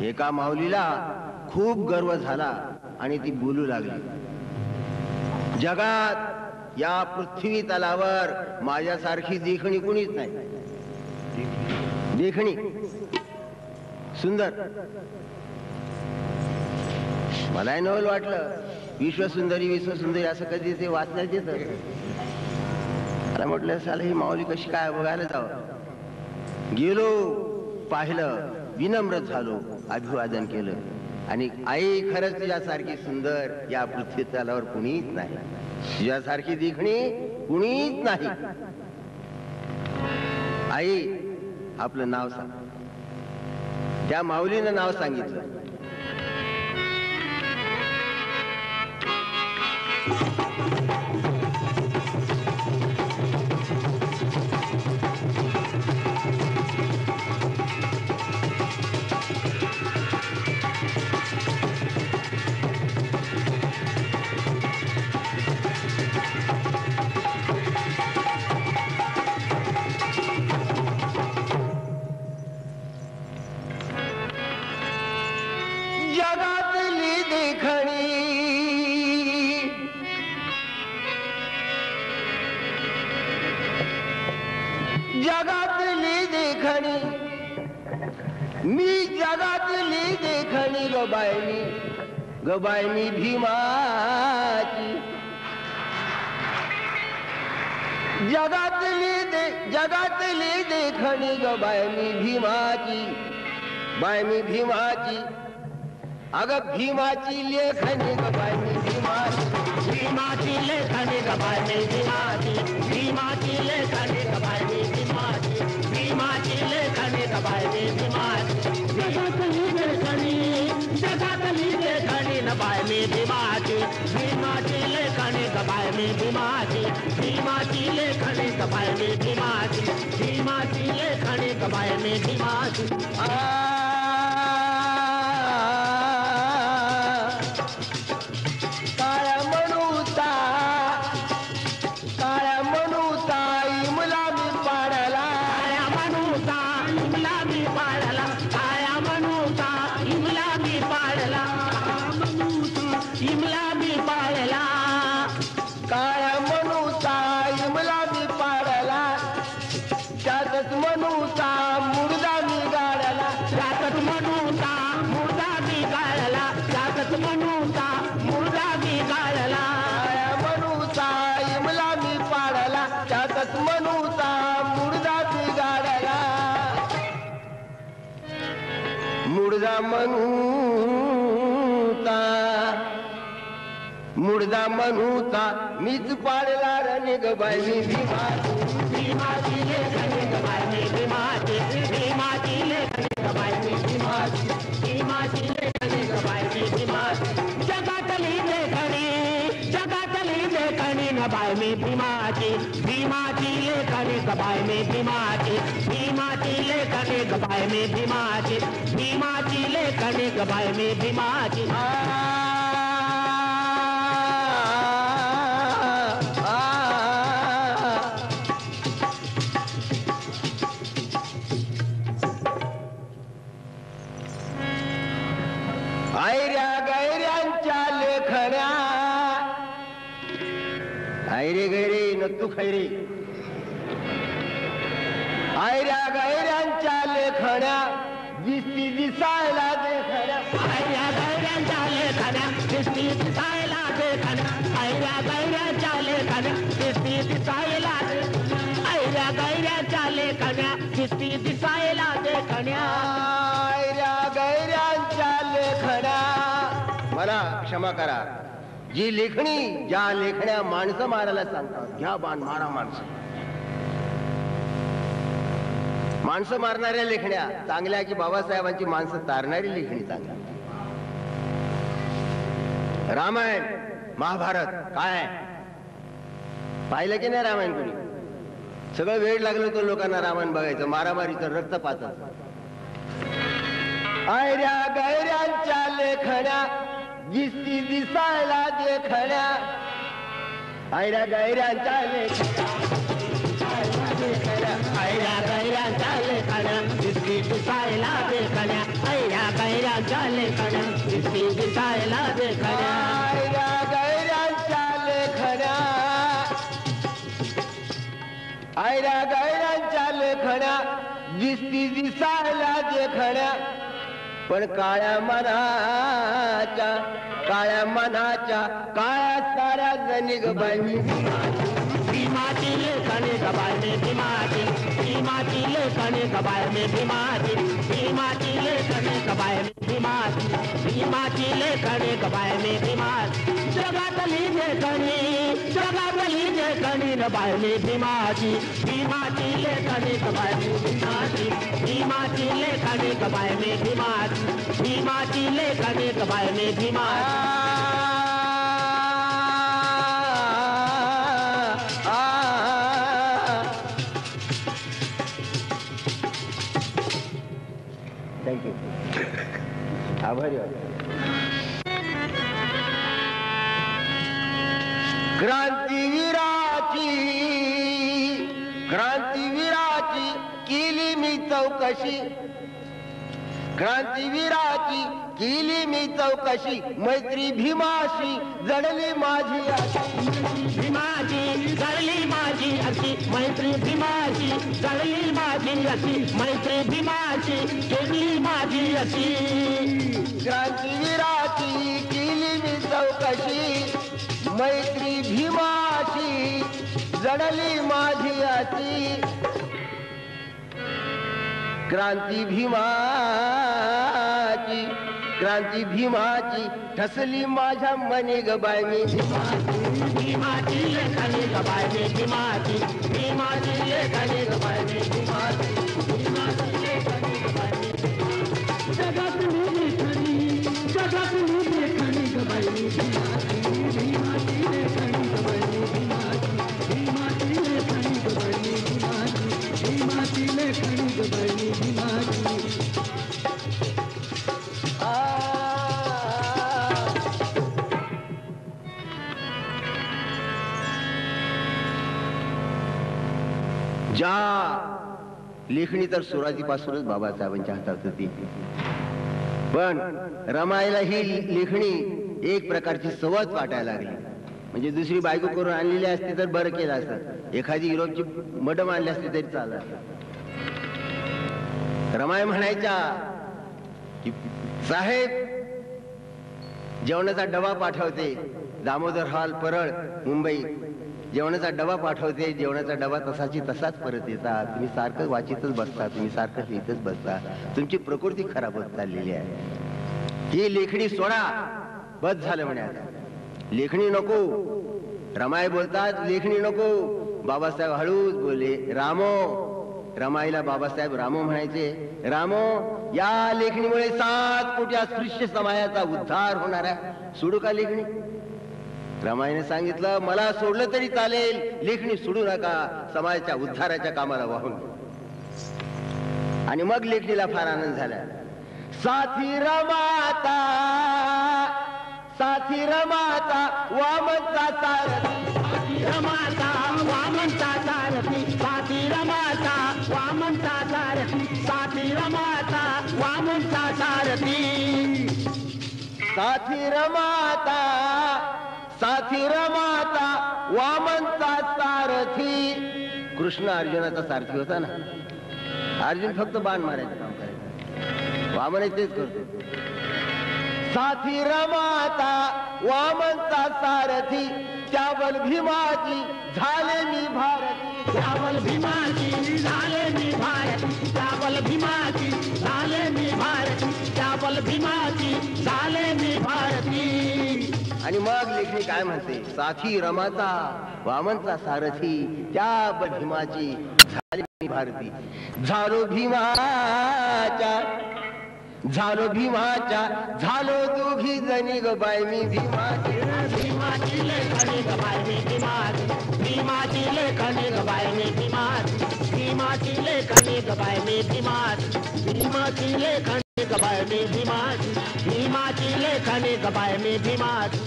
एका माऊलीला खूप गर्व झाला आणि ती बोलू लागली, जगात या पृथ्वी तलावर माझ्यासारखी देखणी कुणीच नाही. देखणी सुंदर. मलाही नवल वाटलं, विश्वसुंदरी विश्वसुंदरी असं कधी ते वाचण्यात येतं. मला म्हटलं साला ही माऊली कशी काय बघायला जावं. गेलो, पाहिलं, विनम्र झालो, अभिवादन केलं आणि आई खरंच तुझ्यासारखी सुंदर या पृथ्वी तलावर कुणीच नाही, तुझ्यासारखी देखणी कुणीच नाही. आई आपलं नाव सांग. त्या माऊलीनं नाव सांगितलं. जगातली देखणी, जगातली देखणी, मी जगातली देखणी गबायनी भीमाची. जगातली देखणी गबायनी भीमाची, बायनी भीमाची. अगं भीमाची लेखणी गबायनी भीमाची, भीमाची लेखणी गबायनी भीमाची, भीमाची लेखणी गबायनी भीमाची, भीमाची लेखणी गबायनी भीमाची. जगातली लेखणी, जगातली लेखणी गबायनी भीमाची, भीमाची लेखणी गबायनी भीमाची, भीमाची लेखणी गबायनी भीमाची, भीमाची लेखणी गबायनी भीमाची. मुर्दा म्हणूता मीच पाडला रे गबायनी भीमाची, भीमाची लेखणी गबायनी भीमाची, भीमाची लेखणी गबायनी भीमाची, भीमाची लेखणी गबायनी भीमाची. जगातली लेखणी, जगातली लेखणी गबायनी भीमाची, भीमाची लेखणी गबायनी भीमाची, भीमाची लेखणी गबायनी भीमाची, भीमाची लेखणी गबायनी भीमाची. आयऱ्या गैऱ्यांच्या लेखण्या, आयरे गैरे नक्तू खैरे. आयऱ्या गैऱ्यांच्या लेखण्या दिसती दिसायला देखण्या, आयऱ्या गैऱ्यांच्या लेखण्या दिसती दिसायला देखण्या, आयऱ्या गैऱ्यांच्या लेखण्या दिसती दिसायला देखण्या, आयऱ्या गैऱ्यांच्या लेखण्या दिसती दिसायला देखण्या. आयऱ्या गैऱ्यांच्या लेखण्या. मला क्षमा करा, जी लेखणी, ज्या लेखण्या माणसं मारायला सांगतात, घ्या बाण मारा माणसं. माणसं मारणाऱ्या लेखण्या चांगल्या की बाबासाहेबांची माणसं तारणारी लेखणी चांगल्या. रामायण महाभारत काय पाहिलं की नाही? रामायण कोणी सगळं वेळ लागलं होतं लोकांना रामायण बघायचं, मारामारीचं, रक्तपात. आयऱ्या गैऱ्यांच्या लेखण्या दिसती दिसायला देखण्या, आयऱ्या गैऱ्यांच्या लेखण्या, आयऱ्या गैऱ्यांच्या लेखण्या दिसती दिसायला देखण्या, आयऱ्या गैऱ्या गैऱ्यांच्या लेखण्या दिसती दिसायला देखण्या आयऱ्या गैऱ्यांच्या लेखण्या आयऱ्या गैऱ्यांच्या लेखण्या दिसती दिसायला देखण्या पण काळ्या मनाच्या काळ्या साऱ्या जणी ग बाई भीमाची लेखणी गबाय में भीमाची भीमाची लेखणी गबाय में भीमाची भीमाची लेखणी गबाय में भीमाची भीमाची लेखणी गबाय में भीमाची जगातली लेखणी गबाय में भीमाची भीमाची लेखणी गबाय में भीमाची भीमाची लेखणी गबाय में भीमाची भीमाची लेखणी गबाय में भीमाची थँक्यू आभारी क्रांतीवीराची केली मी चौकशी क्रांतीवीराची केली मी चौकशी मैत्री भीमाशी जडली माझी भीमाची जळली माझी अशी मैत्री भीमाची जळली माझी अशी मैत्री भीमाची केली माझी अशी क्रांतीवीराची केली मी चौकशी मैत्री भीमाशी जडली माझी अशी क्रांती भीमाची ठसली माझ्या मनी ग बाय मी भीमाची लेखनी गबाय में भीमाची भीमाची लेखनी गबाय में भीमाची भीमाची लेखनी गबाय में जगातली लेखनी गबाय में भीमाची भीमाची लेखनी गबाय में भीमाची भीमाची लेखनी गबाय में भीमाची भीमाची लेखनी गबाय में भीमाची ज्या लेखणी तर सुरुवातीपासूनच बाबासाहेबांच्या हातात होती पण रमाईला ही लेखणी एक प्रकारची सवत वाटायला लागली म्हणजे दुसरी बायको करून आणलेली असती तर बरं केलं असतं एखादी युरोपची मडम आणली असती तरी चाललं असतं रमाई म्हणायच्या की साहेब जेवणाचा डबा पाठवते दामोदर हॉल परळ मुंबई जेवणाचा डबा पाठवते जेवणाचा डबा तसाची तसाच परत येतात तुम्ही सारखं वाचितच बसता तुम्ही सारखं लिहितच बसता तुमची प्रकृती खराब होत चाललेली आहे ही लेखणी सोडा बस झालं म्हणे आता लेखणी नको रमाई बोलतात लेखणी नको बाबासाहेब हळूच बोलले रामो रमाईला बाबासाहेब रामो म्हणायचे रामो या लेखणीमुळे 7 कोटी अस्पृश्य समाजाचा उद्धार होणार आहे सोडू का लेखणी रमाईने सांगितलं मला सोडलं तरी चालेल लेखणी सोडू नका समाजाच्या उद्धाराच्या कामाला वाहून आणि मग लेखणीला फार आनंद झाला साथी रमाता वामनचा सारथी रमाता वामनचा सारथी साथी रमाता वामनचा सारथी साथी रमाता वामनचा सारथी साथी रमाता वामनचा सारथी कृष्ण अर्जुनाचा सारथी होता ना अर्जुन फक्त बाण मारायचं काम करायचं वामन तेच करतो साथी रमाता वामनचा सारथी त्याबल भीमाची झाले मी भारती त्याबल भीमाची झाले मी भारती त्याबल भीमाची झाले मी भारती त्याबल भीमाची झाले मी भारती आणि मग लेखणी काय म्हणते साथी रमाता वामनचा सारथी त्या भीमाची झाली भारती झालो भीमाच्या झालो दोघी जणी ग बाय मी भीमाची लेखणी ग बाय मी भीमाची भीमाची लेखणी ग बाय मी भीमाची भीमाची लेखणी ग बाय मी भीमाची भीमाची लेखणी ग बाय मी भीमाची भीमाची लेखणी ग बाय मी भीमाची